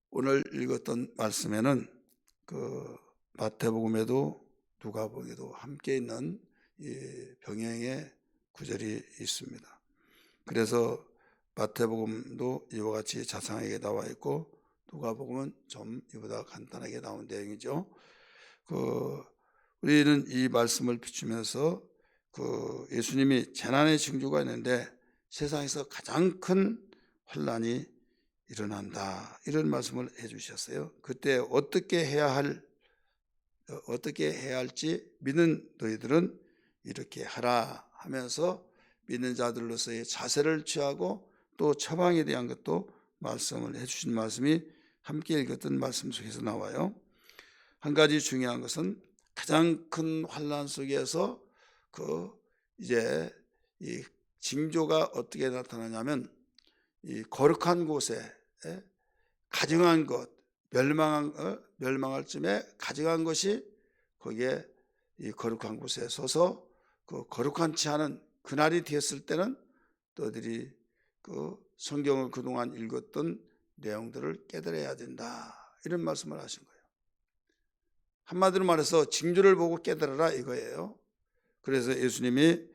오늘 읽었던 말씀에는 마태복음에도 누가복음에도 함께 있는 이 병행의 구절이 있습니다. 그래서 마태복음도 이와 같이 자세하게 나와 있고 누가복음은 좀 이보다 간단하게 나온 내용이죠. 우리는 이 말씀을 비추면서 예수님이 재난의 징조가 있는데 세상에서 가장 큰 환난이 일어난다, 이런 말씀을 해주셨어요. 그때 어떻게 해야 할지 믿는 너희들은 이렇게 하라 하면서 믿는 자들로서의 자세를 취하고 또 처방에 대한 것도 말씀을 해주신 말씀이 함께 읽었던 말씀 속에서 나와요. 한 가지 중요한 것은 가장 큰 환난 속에서 이제 이 징조가 어떻게 나타나냐면 이 거룩한 곳에 가증한 것, 멸망할 쯤에 가증한 것이 거기에 이 거룩한 곳에 서서 거룩한치 않은 그날이 되었을 때는 너희들이 성경을 그동안 읽었던 내용들을 깨달아야 된다, 이런 말씀을 하신 거예요. 한마디로 말해서 징조를 보고 깨달아라 이거예요. 그래서 예수님이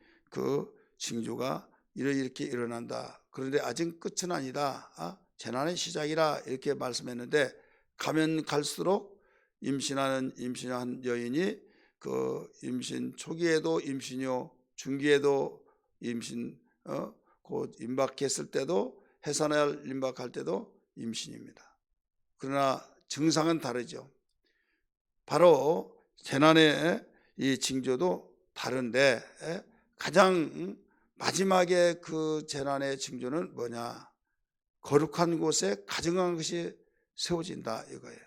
징조가 이렇게 일어난다, 그런데 아직 끝은 아니다, 재난의 시작이라 이렇게 말씀했는데 가면 갈수록 임신한 여인이 임신 초기에도 임신이요, 중기에도 임신, 곧 임박했을 때도 해산할 임박할 때도 임신입니다. 그러나 증상은 다르죠. 바로 재난의 이 징조도 다른데 가장 마지막에 그 재난의 징조는 뭐냐? 거룩한 곳에 가증한 것이 세워진다 이거예요.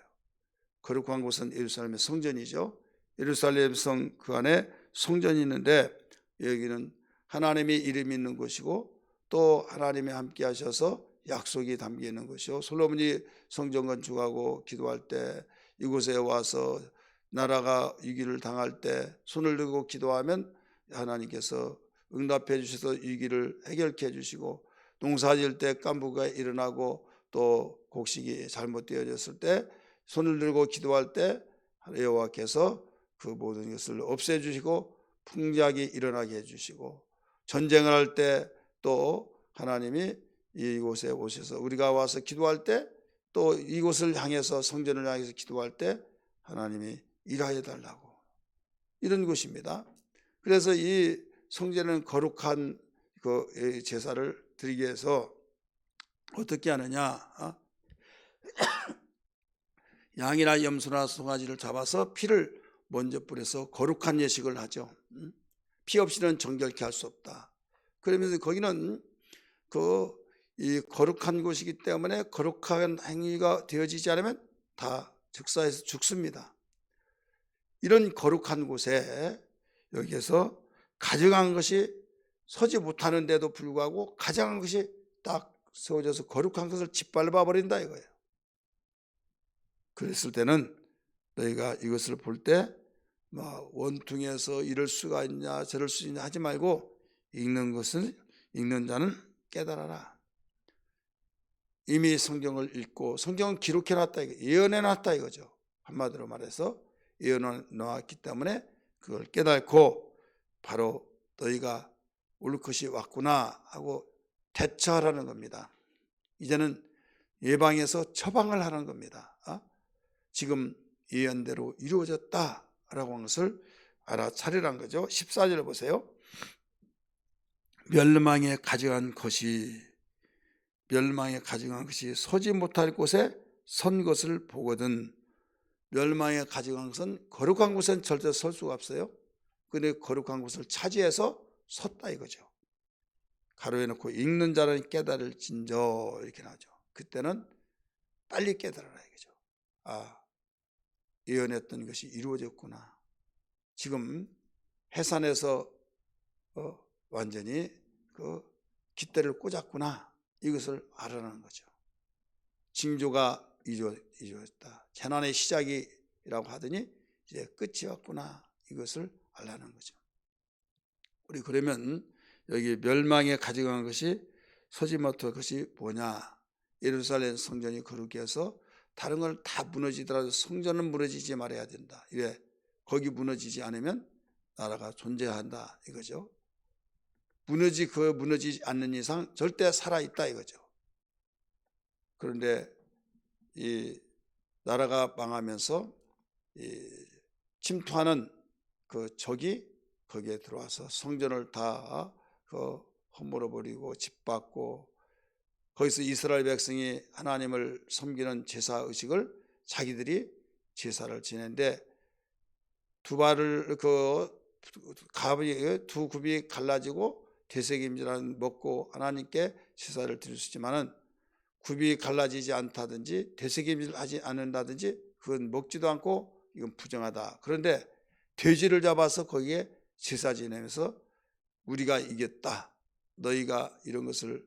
거룩한 곳은 예루살렘의 성전이죠. 예루살렘 성 그 안에 성전이 있는데 여기는 하나님의 이름이 있는 곳이고 또 하나님이 함께 하셔서 약속이 담겨 있는 것이요, 솔로몬이 성전 건축하고 기도할 때 이곳에 와서 나라가 위기를 당할 때 손을 들고 기도하면 하나님께서 응답해 주셔서 위기를 해결케 해주시고, 농사지을 때 깐부가 일어나고 또 곡식이 잘못되어졌을 때 손을 들고 기도할 때 여호와께서 그 모든 것을 없애주시고 풍작이 일어나게 해주시고, 전쟁을 할 때 또 하나님이 이곳에 오셔서 우리가 와서 기도할 때 또 이곳을 향해서 성전을 향해서 기도할 때 하나님이 일하여 달라고, 이런 것입니다. 그래서 이 성전은 거룩한 제사를 드리기 위해서 어떻게 하느냐? 양이나 염소나 송아지를 잡아서 피를 먼저 뿌려서 거룩한 예식을 하죠. 피 없이는 정결케 할 수 없다. 그러면서 거기는 이 거룩한 곳이기 때문에 거룩한 행위가 되어지지 않으면 다 즉사해서 죽습니다. 이런 거룩한 곳에 여기에서 가증한 것이 서지 못하는데도 불구하고 가증한 것이 딱 세워져서 거룩한 것을 짓밟아 버린다 이거예요. 그랬을 때는 너희가 이것을 볼 때 원통해서 이럴 수가 있냐 저럴 수 있냐 하지 말고 읽는 자는 깨달아라. 이미 성경을 읽고 성경은 기록해놨다, 예언해놨다 이거죠. 한마디로 말해서 예언해 놓았기 때문에 그걸 깨닫고 바로 너희가 올 것이 왔구나 하고 대처하라는 겁니다. 이제는 예방해서 처방을 하는 겁니다. 지금 예언대로 이루어졌다라고 하는 것을 알아차리라는 거죠. 14절 보세요. 멸망에 가증한 것이 서지 못할 곳에 선 것을 보거든. 멸망에 가증한 것은 거룩한 곳은 절대 설 수가 없어요. 그런데 거룩한 곳을 차지해서 섰다 이거죠. 가로해 놓고 읽는 자는 깨달을진저 이렇게 나오죠. 그때는 빨리 깨달아라 이거죠. 예언했던 것이 이루어졌구나. 지금 해산에서 완전히 깃대를 꽂았구나. 이것을 알아내는 거죠. 징조가 이루어졌다. 재난의 시작이라고 하더니 이제 끝이 왔구나. 이것을 알라는 거죠. 우리 그러면 여기 멸망에 가져간 것이 서지 못할 것이 뭐냐? 예루살렘 성전이 거룩히 해서 다른 걸 다 무너지더라도 성전은 무너지지 말아야 된다. 왜? 거기 무너지지 않으면 나라가 존재한다 이거죠. 무너지지 않는 이상 절대 살아있다 이거죠. 그런데 이 나라가 망하면서 이 침투하는 그 적이 거기에 들어와서 성전을 다 허물어 버리고 짓밟고, 거기서 이스라엘 백성이 하나님을 섬기는 제사 의식을 자기들이 제사를 지내는데 두 굽이 갈라지고 되새김질하는 먹고 하나님께 제사를 드릴 수 있지만은 굽이 갈라지지 않다든지 되새김질하지 않는다든지 그건 먹지도 않고 이건 부정하다. 그런데 돼지를 잡아서 거기에 제사 지내면서 우리가 이겼다. 너희가 이런 것을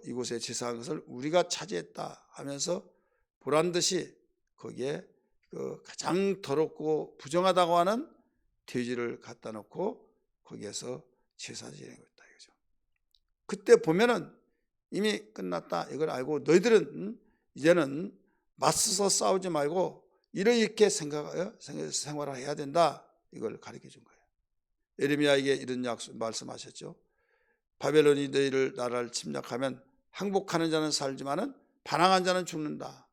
이곳에 제사한 것을 우리가 차지했다 하면서 보란듯이 거기에 가장 더럽고 부정하다고 하는 돼지를 갖다 놓고 거기에서 제사 지내고 있다 이거죠. 그때 보면은 이미 끝났다 이걸 알고 너희들은 이제는 맞서서 싸우지 말고 이렇게 생활을 해야 된다 이걸 가르쳐 준 거예요. 예레미야에게 이런 말씀하셨죠. 바벨론이 너희를 나라를 침략하면 항복하는 자는 살지만은 반항한 자는 죽는다.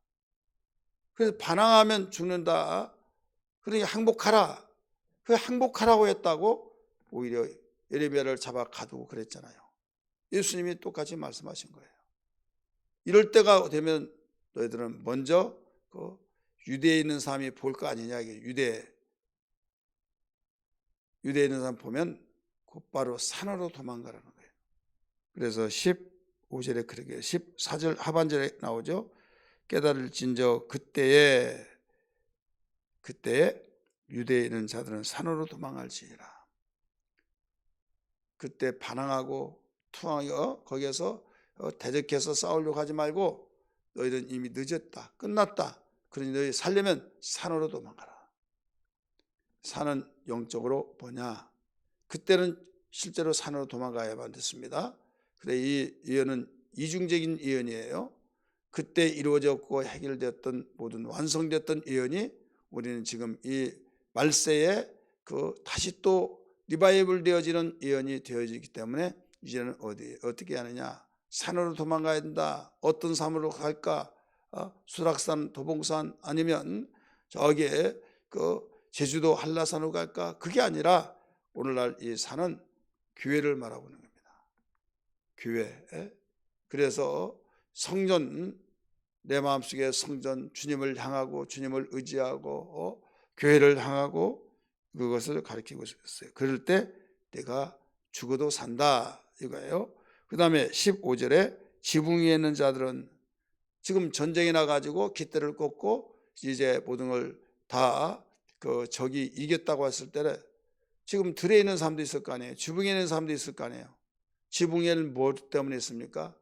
그래서 반항하면 죽는다. 그러니 항복하라. 그 항복하라고 했다고 오히려 예레미야를 잡아 가두고 그랬잖아요. 예수님이 똑같이 말씀하신 거예요. 이럴 때가 되면 너희들은 먼저 유대에 있는 사람이 볼 거 아니냐. 유대에 있는 사람 보면 곧바로 산으로 도망가라는 거예요. 그래서 15절에 그렇게 14절 하반절에 나오죠. 깨달을진저 그때에 유대에 있는 자들은 산으로 도망할지니라. 그때 반항하고 투항하여 거기에서 대적해서 싸우려고 하지 말고 너희는 이미 늦었다. 끝났다. 그러니 너희 살려면 산으로 도망가라. 산은 영적으로 뭐냐? 그때는 실제로 산으로 도망가야만 됐습니다. 그래 이 예언은 이중적인 예언이에요. 그때 이루어졌고 해결되었던 모든 완성됐던 예언이 우리는 지금 이 말세에 다시 또 리바이벌 되어지는 예언이 되어지기 때문에 이제는 어떻게 하느냐? 산으로 도망가야 된다. 어떤 산으로 갈까? 수락산, 도봉산 아니면 저기에 제주도 한라산으로 갈까? 그게 아니라 오늘날 이 산은 교회를 말하고 있는 겁니다. 교회. 그래서 성전, 내 마음속에 성전, 주님을 향하고 주님을 의지하고 교회를 향하고 그것을 가리키고 있어요. 그럴 때 내가 죽어도 산다 이거예요. 그 다음에 15절에 지붕 위에 있는 자들은 지금 전쟁이 나가지고 깃대를 꽂고 이제 모든 걸 다 적이 이겼다고 했을 때는 지금 들에 있는 사람도 있을 거 아니에요. 지붕에 있는 사람도 있을 거 아니에요. 지붕에는 뭐 때문에 있습니까?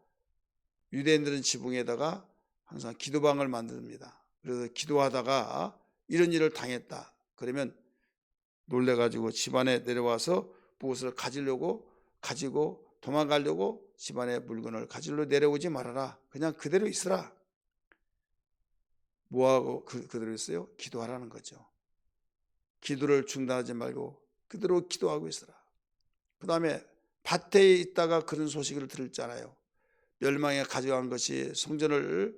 유대인들은 지붕에다가 항상 기도방을 만듭니다. 그래서 기도하다가 이런 일을 당했다. 그러면 놀래가지고 집안에 내려와서 무엇을 가지고 도망가려고 집안의 물건을 가지러 내려오지 말아라. 그냥 그대로 있으라. 뭐하고 그대로 있어요? 기도하라는 거죠. 기도를 중단하지 말고 그대로 기도하고 있으라. 그 다음에 밭에 있다가 그런 소식을 들었잖아요. 멸망에 가져간 것이 성전을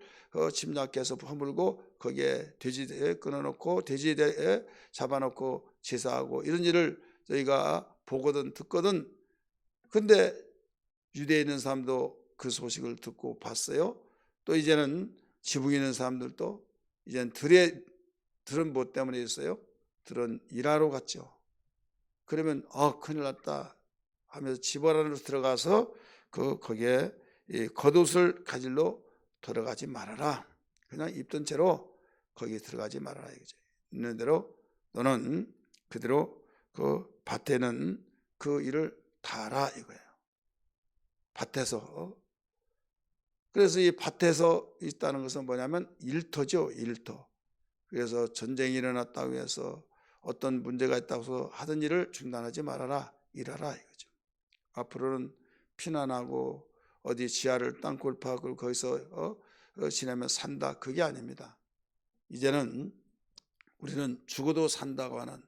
침략해서 허물고 거기에 돼지에 끊어놓고 돼지에 잡아놓고 제사하고 이런 일을 저희가 보거든 듣거든. 근데 유대에 있는 사람도 그 소식을 듣고 봤어요. 또 이제는 지붕에 있는 사람들도 이제는 들은 뭐 때문에 있어요? 들은 일하러 갔죠. 그러면 큰일 났다 하면서 집 안으로 들어가서 거기에 겉옷을 가지러 들어가지 말아라. 그냥 입던 채로 거기에 들어가지 말아라 이거죠. 있는 대로 너는 그대로 밭에는 그 일을 다 하라 이거예요. 밭에서. 그래서 이 밭에서 있다는 것은 뭐냐면 일터죠. 일터. 그래서 전쟁이 일어났다고 해서 어떤 문제가 있다고 해서 하던 일을 중단하지 말아라. 일하라 이거죠. 앞으로는 피난하고 어디 지하를 땅굴 파고 거기서 지내면 산다, 그게 아닙니다. 이제는 우리는 죽어도 산다고 하는,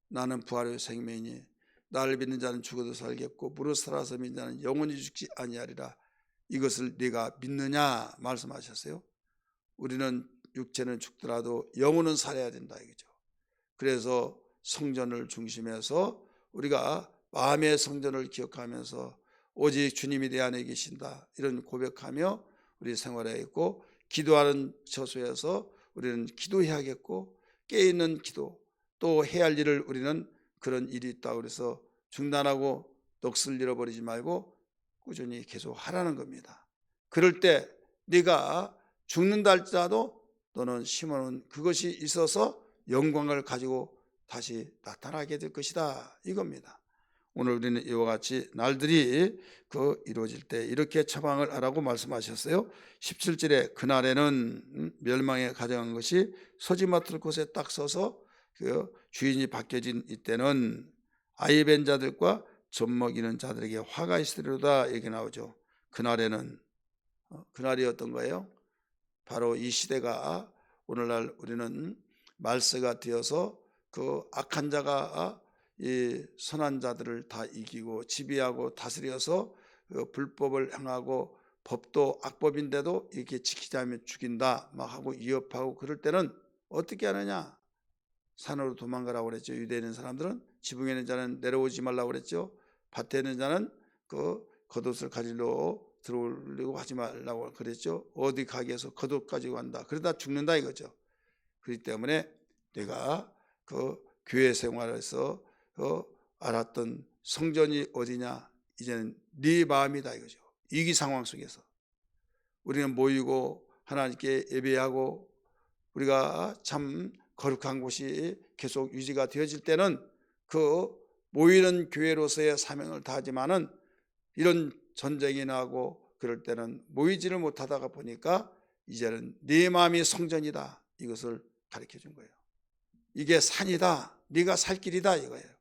나는 부활의 생명이니 나를 믿는 자는 죽어도 살겠고 무릇 살아서 믿는 자는 영원히 죽지 아니하리라, 이것을 네가 믿느냐 말씀하셨어요. 우리는 육체는 죽더라도 영혼은 살아야 된다 이거죠. 그래서 성전을 중심해서 우리가 마음의 성전을 기억하면서 오직 주님이 내 안에 계신다, 이런 고백하며 우리 생활해야 있고, 기도하는 처소에서 우리는 기도해야겠고, 깨어있는 기도, 또 해야 할 일을 우리는 그런 일이 있다고 그래서 중단하고 넋을 잃어버리지 말고 꾸준히 계속 하라는 겁니다. 그럴 때 네가 죽는다 할지라도 너는 심어놓은 그것이 있어서 영광을 가지고 다시 나타나게 될 것이다, 이겁니다. 오늘 우리는 이와 같이 날들이 이루어질 때 이렇게 처방을 하라고 말씀하셨어요. 17절에 그날에는 멸망에 가져간 것이 서지 맡을 곳에 딱 서서 주인이 바뀌어진 이때는 아이 뵌 자들과 젖먹이는 자들에게 화가 있으리로다 얘기 나오죠. 그날에는, 그날이 어떤 거예요? 바로 이 시대가 오늘날 우리는 말세가 되어서 악한 자가 이 선한 자들을 다 이기고 지배하고 다스려서 불법을 행하고 법도 악법인데도 이렇게 지키지 않으면 죽인다 막 하고 위협하고, 그럴 때는 어떻게 하느냐? 산으로 도망가라고 그랬죠. 유대에 있는 사람들은 지붕에 있는 자는 내려오지 말라고 그랬죠. 밭에 있는 자는 겉옷을 가지러 들어오려고 하지 말라고 그랬죠. 어디 가게에서 겉옷 가지고 간다, 그러다 죽는다 이거죠. 그렇기 때문에 내가 교회 생활에서 알았던 성전이 어디냐, 이제는 네 마음이다 이거죠. 위기 상황 속에서 우리는 모이고 하나님께 예배하고 우리가 참 거룩한 곳이 계속 유지가 되어질 때는 모이는 교회로서의 사명을 다하지만은 이런 전쟁이 나고 그럴 때는 모이지를 못하다가 보니까 이제는 네 마음이 성전이다, 이것을 가르쳐 준 거예요. 이게 산이다, 네가 살 길이다 이거예요.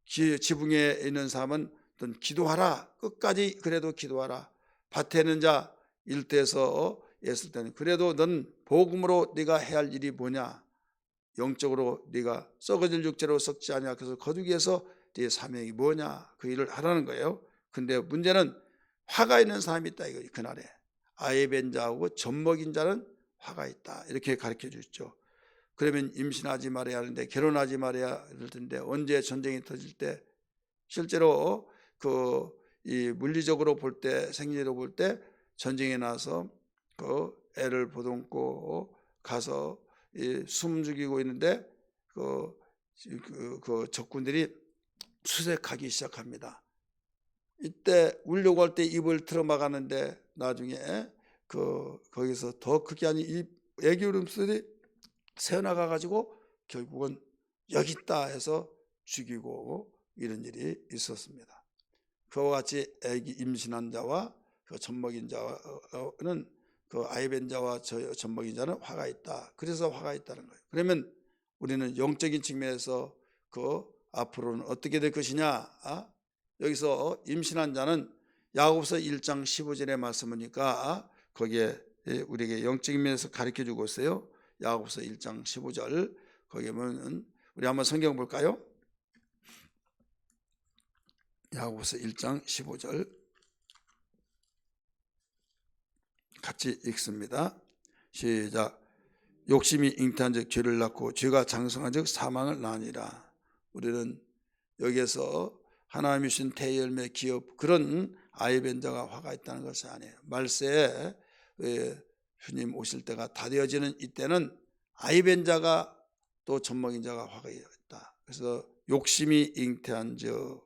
지붕에 있는 사람은 기도하라, 끝까지 그래도 기도하라. 밭에 있는 자 일대에서 했을 때는 그래도 넌 복음으로 네가 해야 할 일이 뭐냐, 영적으로 네가 썩어질 육체로 썩지 아니하 그래서 거두기에서 네 사명이 뭐냐, 그 일을 하라는 거예요. 근데 문제는 화가 있는 사람이 있다 이거예요. 그날에 아이 뵌 자하고 젖먹인 자는 화가 있다, 이렇게 가르쳐 주셨죠. 그러면 임신하지 말아야 하는데, 결혼하지 말아야 할 텐데, 언제 전쟁이 터질 때, 실제로 이 물리적으로 볼 때, 생리로 볼 때 전쟁에 나서 애를 보듬고 가서 숨 죽이고 있는데 적군들이 수색하기 시작합니다. 이때 울려고 할 때 입을 틀어막았는데 나중에 거기서 더 크게 하니 이 애기 울음소리 새어나가 가지고 결국은 여기 있다 해서 죽이고 이런 일이 있었습니다. 그와 같이 애기 임신한 자와 젖먹인 자는 아이 뵌 자와 젖먹인 자는 화가 있다, 그래서 화가 있다는 거예요. 그러면 우리는 영적인 측면에서 앞으로는 어떻게 될 것이냐? 여기서 임신한 자는 야고보서 1장 15절의 말씀이니까 거기에 우리에게 영적인 면에서 가르쳐 주고 있어요. 야고보서 1장 15절 거기에 보면 우리 한번 성경 볼까요? 야고보서 1장 15절 같이 읽습니다. 시작. 욕심이 잉태한 즉 죄를 낳고 죄가 장성한 즉 사망을 낳으니라. 우리는 여기에서 하나님이 주신 대열매 기업, 그런 아이 뵌 자가 화가 있다는 것이 아니에요. 말세에 주님 오실 때가 다 되어지는 이때는 아이 뵌 자가 또 젖먹인 자가 화가 있다. 그래서 욕심이 잉태한 즉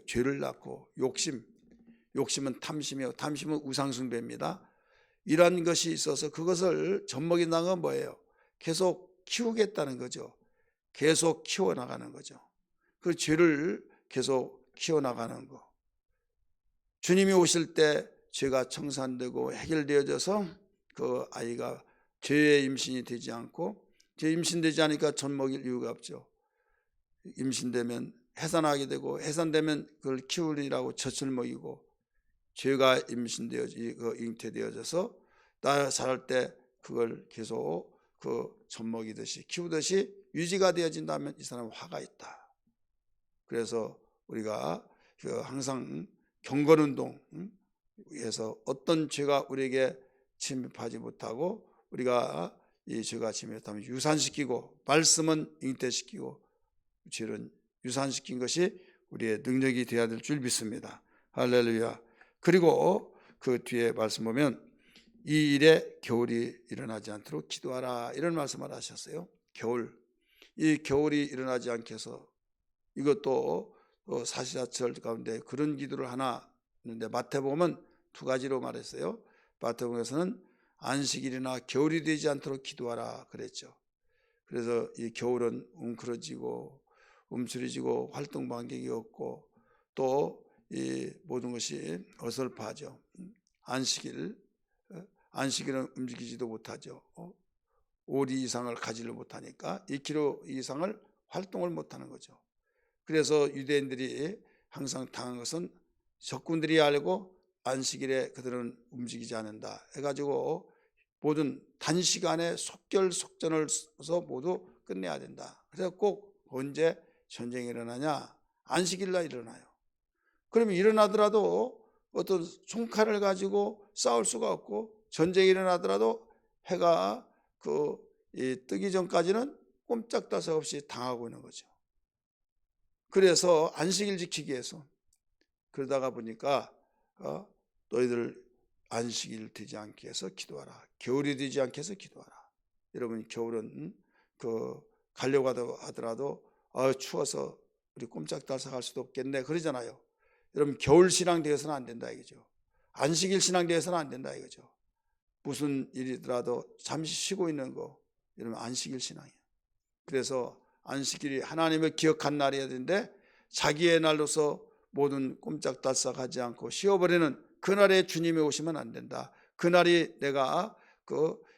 죄를 낳고, 욕심은 탐심이요, 탐심은 우상숭배입니다. 이런 것이 있어서 그것을 젖먹인다는 건 뭐예요? 계속 키우겠다는 거죠. 계속 키워나가는 거죠. 그 죄를 계속 키워나가는 거. 주님이 오실 때 죄가 청산되고 해결되어져서 그 아이가 죄의 임신이 되지 않고, 죄 임신되지 않으니까 젖먹일 이유가 없죠. 임신되면 해산하게 되고, 해산되면 그걸 키우리라고 젖을 먹이고, 죄가 잉태되어져서 나 자랄 때 그걸 계속 젖먹이듯이 키우듯이 유지가 되어진다면 이 사람은 화가 있다. 그래서 우리가 항상 경건운동에서 어떤 죄가 우리에게 침입하지 못하고 우리가 이 죄가 침입했다면 유산시키고 말씀은 잉태시키고 죄는 유산시킨 것이 우리의 능력이 되어야 될 줄 믿습니다. 할렐루야. 그리고 그 뒤에 말씀 보면 이 일에 겨울이 일어나지 않도록 기도하라 이런 말씀을 하셨어요. 이 겨울이 일어나지 않게 해서 이것도 사시사철 가운데 그런 기도를 하나 했는데 마태복음은 두 가지로 말했어요. 마태복음에서는 안식일이나 겨울이 되지 않도록 기도하라 그랬죠. 그래서 이 겨울은 웅크러지고 움츠러지고 활동 반경이 없고 또 이 모든 것이 어설퍼하죠. 안식일은 움직이지도 못하죠. 5리 이상을 가지를 못하니까 2km 이상을 활동을 못하는 거죠. 그래서 유대인들이 항상 당한 것은 적군들이 알고 안식일에 그들은 움직이지 않는다 해가지고 모든 단시간에 속결속전을 써서 모두 끝내야 된다. 그래서 꼭 언제 전쟁이 일어나냐? 안식일날 일어나요. 그러면 일어나더라도 어떤 총칼을 가지고 싸울 수가 없고 전쟁이 일어나더라도 해가 뜨기 전까지는 꼼짝달싹 없이 당하고 있는 거죠. 그래서 안식일 지키기 위해서 그러다가 보니까 너희들 안식일 되지 않게 해서 기도하라. 겨울이 되지 않게 해서 기도하라. 여러분 겨울은 가려고 하더라도 추워서 우리 꼼짝달싹 할 수도 없겠네 그러잖아요. 여러분 겨울 신앙 되어서는 안 된다 이거죠. 안식일 신앙 되어서는 안 된다 이거죠. 무슨 일이더라도 잠시 쉬고 있는 거 여러분 안식일 신앙이에요. 그래서 안식일이 하나님을 기억한 날이어야 되는데 자기의 날로서 모든 꼼짝달싹하지 않고 쉬어버리는 그날에 주님이 오시면 안 된다. 그날이 내가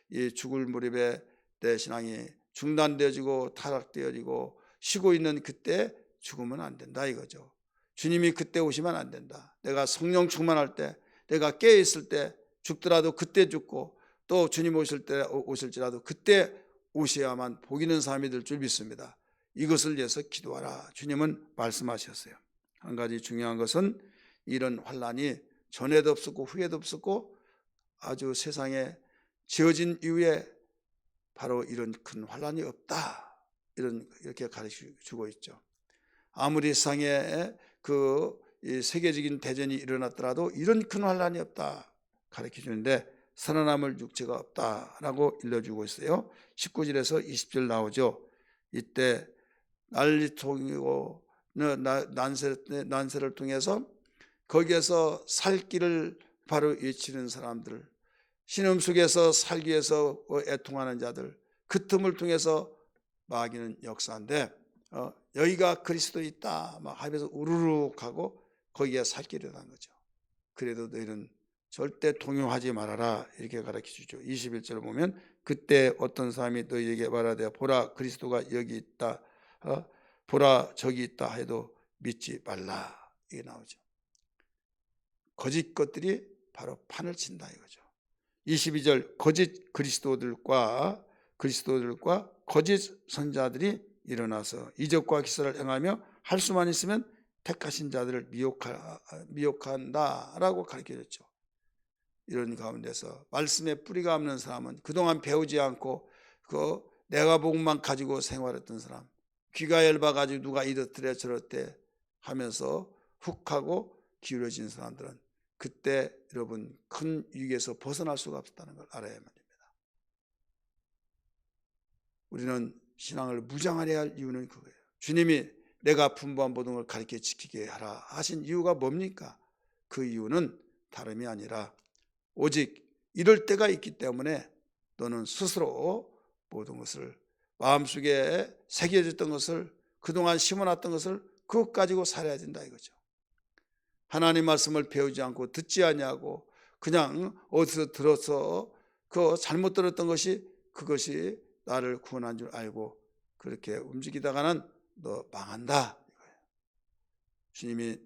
이 죽을 무렵에 내 신앙이 중단되어지고 타락되어지고 쉬고 있는 그때 죽으면 안 된다 이거죠. 주님이 그때 오시면 안 된다. 내가 성령 충만할 때 내가 깨어있을 때 죽더라도 그때 죽고 또 주님 오실지라도 그때 오셔야만 복 있는 삶이 될 줄 믿습니다. 이것을 위해서 기도하라. 주님은 말씀하셨어요. 한 가지 중요한 것은 이런 환난이 전에도 없었고 후에도 없었고 아주 세상에 지어진 이후에 바로 이런 큰 환난이 없다. 이렇게 가르쳐주고 있죠. 아무리 세상에 이 세계적인 대전이 일어났더라도 이런 큰 환난이 없다 가르쳐주는데 살아남을 육체가 없다라고 일러주고 있어요. 19절에서 20절 나오죠. 이때 난리통이고 난세를 통해서 거기에서 살 길을 바로 외치는 사람들, 신음 속에서 살기 위해서 애통하는 자들, 그 틈을 통해서 마귀는 역사인데 여기가 그리스도 있다 막 하면서 우르르하고 거기에 살 길이라는 거죠. 그래도 너희는 절대 동요하지 말아라 이렇게 가르쳐주죠. 21절을 보면 그때 어떤 사람이 너희에게 말하되 보라 그리스도가 여기 있다 보라 저기 있다 해도 믿지 말라 이게 나오죠. 거짓 것들이 바로 판을 친다 이거죠. 22절 거짓 그리스도들과 거짓 선자들이 일어나서 이적과 기사를 행하며 할 수만 있으면 택하신 자들을 미혹한다라고 가르쳐줬죠. 이런 가운데서 말씀에 뿌리가 없는 사람은 그동안 배우지 않고 내가 복음만 가지고 생활했던 사람, 귀가 얇아가지고 누가 이렇더래 저렇대 하면서 훅 하고 기울어진 사람들은 그때 여러분 큰 위기에서 벗어날 수가 없다는 걸 알아야 합니다. 우리는 신앙을 무장하려 할 이유는 그거예요. 주님이 내가 분부한 모든 걸 가르쳐 지키게 하라 하신 이유가 뭡니까? 그 이유는 다름이 아니라 오직 이럴 때가 있기 때문에 너는 스스로 모든 것을 마음속에 새겨졌던 것을 그동안 심어놨던 것을 그것 가지고 살아야 된다 이거죠. 하나님 말씀을 배우지 않고 듣지 않냐고 그냥 어디서 들어서 잘못 들었던 것이 그것이 나를 구원한 줄 알고 그렇게 움직이다가는 너 망한다 이거예요. 주님이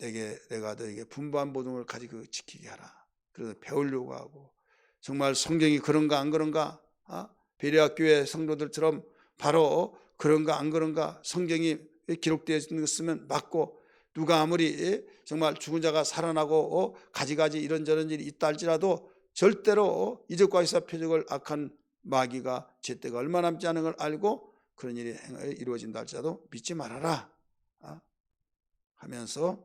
내가 너에게 분부한 모든 걸 가지고 지키게 하라. 그래서 배우려고 하고 정말 성경이 그런가 안 그런가? 베레아 교회 성도들처럼 바로 그런가 안 그런가? 성경이 기록되어 있는 것 쓰면 맞고 누가 아무리 정말 죽은 자가 살아나고 가지가지 이런저런 일이 있다 할지라도 절대로 이적과 표적을 악한 마귀가 제때가 얼마 남지 않은 걸 알고 그런 일이 이루어진다 할지라도 믿지 말아라 하면서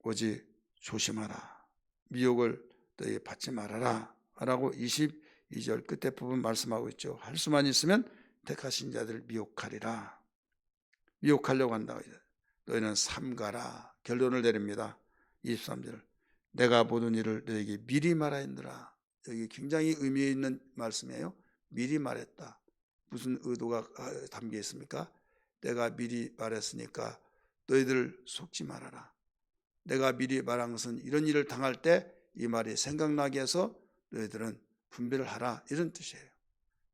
오직 조심하라. 미혹을 너희 받지 말아라 라고 22절 끝에 부분 말씀하고 있죠. 할 수만 있으면 택하신 자들을 미혹하리라. 미혹하려고 한다. 너희는 삼가라. 결론을 내립니다. 23절 내가 모든 일을 너에게 미리 말하였느라. 여기 굉장히 의미 있는 말씀이에요. 미리 말했다. 무슨 의도가 담겨 있습니까? 내가 미리 말했으니까 너희들 속지 말아라. 내가 미리 말한 것은 이런 일을 당할 때 이 말이 생각나게 해서 너희들은 분별을 하라 이런 뜻이에요.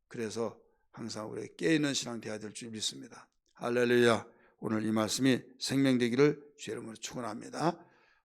그래서 항상 우리 깨어있는 신앙 되어야 될 줄 믿습니다. 할렐루야. 오늘 이 말씀이 생명되기를 주의 이름으로 축원합니다.